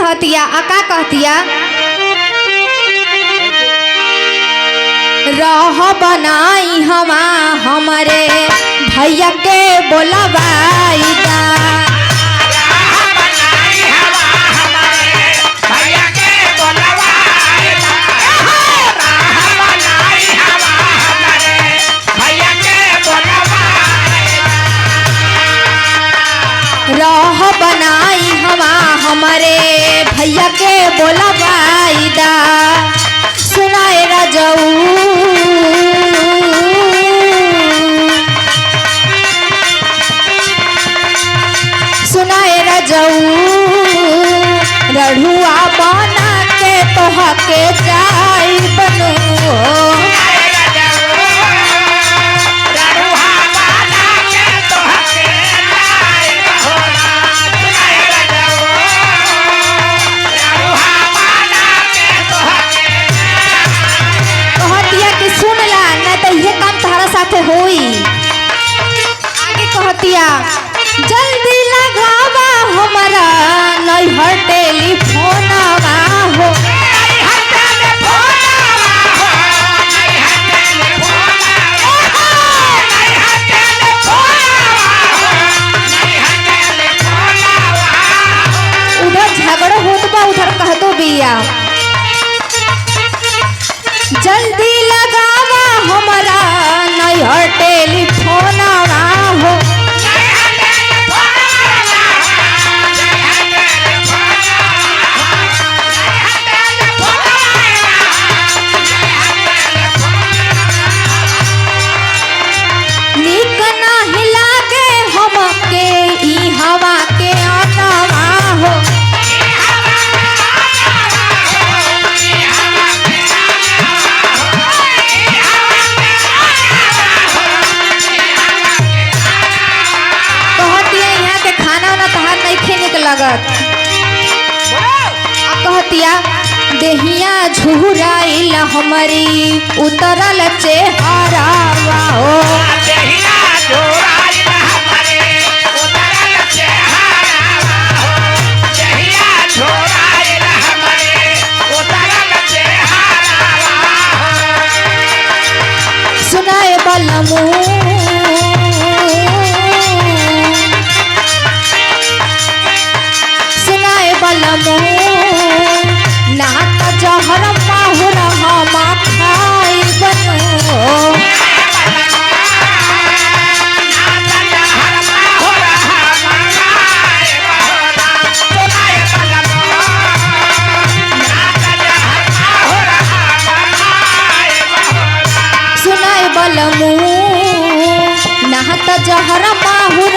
कहतिया का कहतिया रह बनाई हवा हमारे भैया के बोलवाई दा रह बनाई हवा हमारे भैया के बोलवाई दा सुनाए राजाऊ सुनाए राजाऊ रढ़ुआ बना के तोहा के जाई बनू होई आगे कहतिया जल्दी लगावा हमारा नैहर टेलीफोनवा हो उधर झगड़ा होत बा उधर कहतो बिया जल्दी लगावा हमारा नैहर टेलीफोनवा हो नीक नाही लागे हमके ई हवा के आनवा हो लगत कहतिया देहिया झुराइल हमारी उतरल चेहरावा हो देहिया झुराइल हमारी उतरल चेहरावा हो देहिया झुराइल हमारी उतरल चेहरावा हो सुनाए बलमू नाक जहर माहुर हम खाई बनू सुनाए बलमू नाक जहर माहुर